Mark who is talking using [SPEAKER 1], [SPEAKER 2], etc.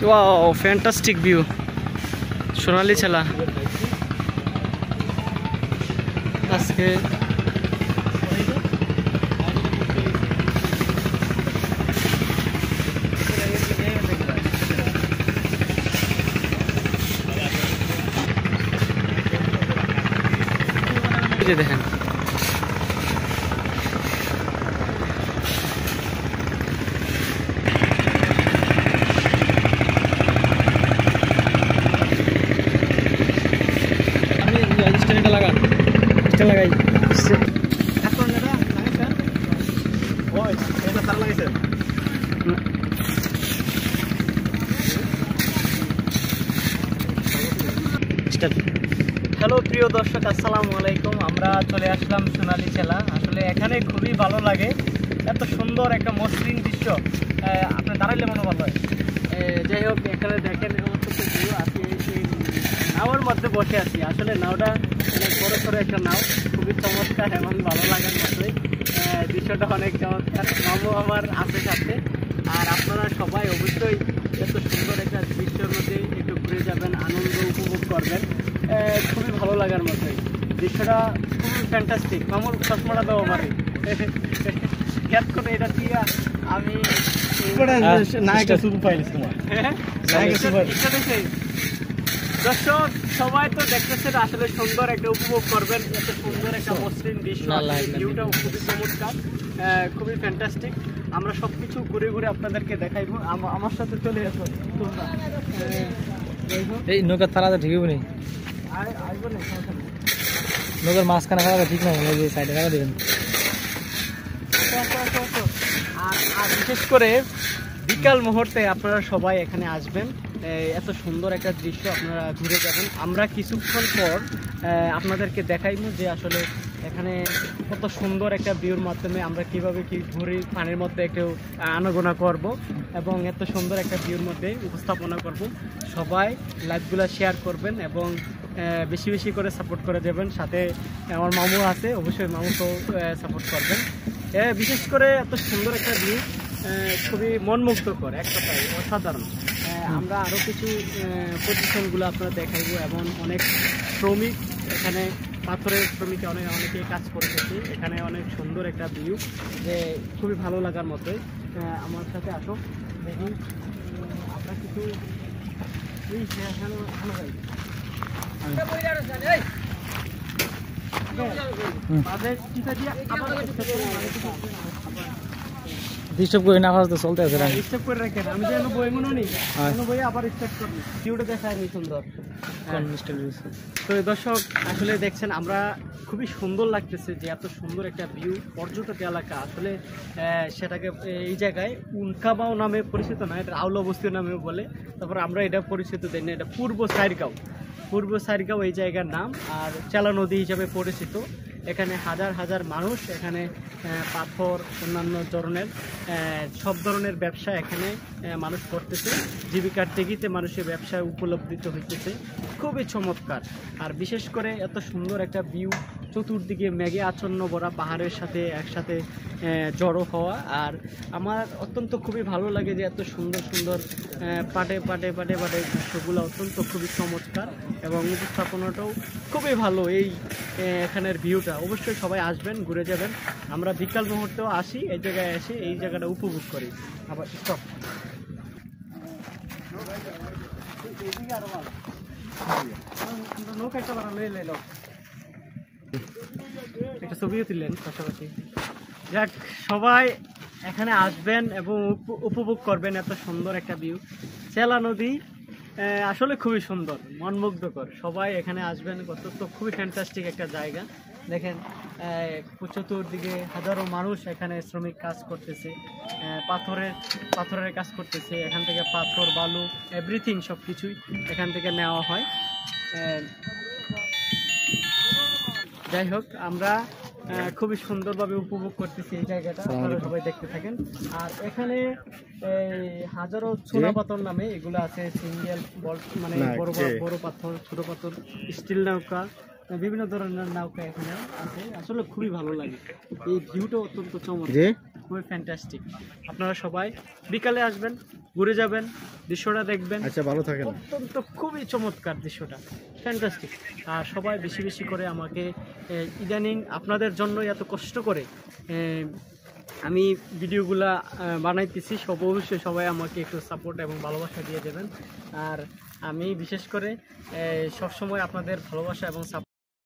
[SPEAKER 1] Wow, fantastic view, সোনালী ছেলা। আজকে দেখেন লাগাই হ্যালো প্রিয় দর্শক, আসসালামু আলাইকুম। আমরা চলে আসলাম সোনালী ছেলা। আসলে এখানে খুবই ভালো লাগে, এত সুন্দর একটা মসৃণ দৃশ্য, আপনি দাঁড়াইলে মনে ভালো হয়। যাই হোক, এখানে দেখেন ভিউ আছি, নাওয়ার মধ্যে বসে আছি। আসলে নাওটা অনেক বড় সড়ো একটা নাও, খুবই চমৎকার এবং ভালো লাগার মতোই। দৃশ্যটা অনেক চমৎকার। মামু আমার আছে সাথে, আর আপনারা সবাই অবশ্যই এত সুন্দর একটা দৃশ্যের মধ্যে একটু ঘুরে যাবেন, আনন্দ উপভোগ করবেন। খুবই ভালো লাগার মতোই দৃশ্যটা, খুবই ফ্যান্টাস্টিক। মামুর চশমাটা দেবো আমার খেয়াল করে এটা দিয়ে আমি দর্শক সবাই তো দেখতেছেন, আসলে সুন্দর একটা উপভোগ করবেন, এত সুন্দর একটা মসৃণ দৃশ্য, ভিউটাও খুবই চমৎকার, খুবই ফ্যান্টাস্টিক। আমরা সবকিছু ঘুরে ঘুরে আপনাদেরকে দেখাইবো। আমার সাথে চলে আসো তোমরা। এই নৌকার থালাটা ঠিক হবে না, নৌকার মাঝখানে খাওয়া ঠিক না, সাইডে খাওয়া দেবেন। আর বিশেষ করে বিকাল মুহূর্তে আপনারা সবাই এখানে আসবেন, এত সুন্দর একটা দৃশ্য আপনারা ঘুরে যাবেন। আমরা কিছুক্ষণ পর আপনাদেরকে দেখাইবো যে আসলে এখানে কত সুন্দর একটা ভিউর মাধ্যমে আমরা কিভাবে কি ঘুরে পানির মধ্যে একটু আনাগোনা করব এবং এত সুন্দর একটা ভিউর মধ্যে উপস্থাপনা করব। সবাই লাইভগুলো শেয়ার করবেন এবং বেশি বেশি করে সাপোর্ট করে যাবেন। সাথে আমার মামু আছে, অবশ্যই মামুকেও সাপোর্ট করবেন। বিশেষ করে এত সুন্দর একটা ভিউ, খুবই মনমুগ্ধকর, এক কথায় অসাধারণ। আমরা আরও কিছু পজিশনগুলো আপনারা দেখাইবো এবং অনেক শ্রমিক এখানে, পাথরের শ্রমিক অনেকে কাজ করতেছে। এখানে অনেক সুন্দর একটা ভিউ, যে খুবই ভালো লাগার মতোই। আমার সাথে আসো, দেখুন আমরা কিছু ডিস্টার্ব করে না, তো চলতে আছে, ডিস্টার্ব করে রাখেন। আমি যেন বই মনে নেই, বই আবার স্টার্ট করবি, ভিউটা দেখায় নি সুন্দর। তো দর্শক আসলে দেখছেন, আমরা খুবই সুন্দর লাগতেছে যে এত সুন্দর একটা ভিউ, পর্যটক এলাকা। আসলে সেটাকে এই জায়গায় উনকাবাও নামে পরিচিত না, এটা আউলা বস্তি নামেও বলে। তারপর আমরা এটা পরিচিত দেই না, এটা পূর্ব সাইরগাঁও, পূর্ব সাইরগাঁও এই জায়গার নাম, আর চেলা নদী হিসাবে পরিচিত। এখানে হাজার হাজার মানুষ, এখানে পাথর, অন্যান্য ধরনের সব ধরনের ব্যবসা এখানে মানুষ করতেছে। জীবিকার তেগিতে মানুষের ব্যবসায় উপলব্ধিত হইতেছে, খুবই চমৎকার। আর বিশেষ করে এত সুন্দর একটা ভিউ, চতুর্দিকে মেঘে আচ্ছন্ন ভরা পাহাড়ের সাথে একসাথে জড়ো হওয়া। আর আমার অত্যন্ত খুবই ভালো লাগে যে এত সুন্দর সুন্দর পাটে পাটে পাটে পাটে দৃশ্যগুলো অত্যন্ত খুবই চমৎকার এবং উপস্থাপনাটাও খুবই ভালো। এই এখানের ভিউটা অবশ্যই সবাই আসবেন, ঘুরে যাবেন। আমরা বিকাল মুহূর্তেও আসি, এই জায়গায় এসে এই জায়গাটা উপভোগ করি। আবার স্টপ, নৌকা একটা বাড়া লয়ে লাইল, একটা ছবিও তুললেন পাশাপাশি। যাক, সবাই এখানে আসবেন এবং উপভোগ করবেন এত সুন্দর একটা ভিউ। চেলা নদী আসলে খুবই সুন্দর, মনমুগ্ধকর। সবাই এখানে আসবেন, তো খুবই ফ্যান্টাস্টিক একটা জায়গা। দেখেন চতুর্দিকে হাজারো মানুষ এখানে শ্রমিক কাজ করতেছে, পাথরের কাজ করতেছে। এখান থেকে পাথর, বালু, এভরিথিং সব কিছুই এখান থেকে নেওয়া হয়। যাই হোক, আমরা খুবই সুন্দরভাবে উপভোগ করতেছি এই জায়গাটা, আপনারা সবাই দেখতে থাকেন। আর এখানে হাজারো চুনা পাথর নামে এগুলো আছে, সিঙ্গেল বল, মানে বড় বড় পাথর, ছোট পাথর, স্টিল নৌকা, বিভিন্ন ধরনের নৌকা এখানে আছে। আসলে খুবই ভালো লাগে, এই ভিউটা অত্যন্ত চমৎকার। খুবই ফ্যান্টাস্টিক। আপনারা সবাই বিকালে আসবেন, ঘুরে যাবেন, দৃশ্যটা দেখবেন।
[SPEAKER 2] আচ্ছা, ভালো থাকেন।
[SPEAKER 1] অত্যন্ত খুবই চমৎকার দৃশ্যটা, ফ্যান্টাস্টিক। আর সবাই বেশি বেশি করে আমাকে ইদানিং আপনাদের জন্য এত কষ্ট করে আমি ভিডিওগুলা বানাইতেছি, অবশ্যই সবাই আমাকে একটু সাপোর্ট এবং ভালোবাসা দিয়ে দেবেন। আর আমি বিশেষ করে সবসময় আপনাদের ভালোবাসা এবং সাপোর্ট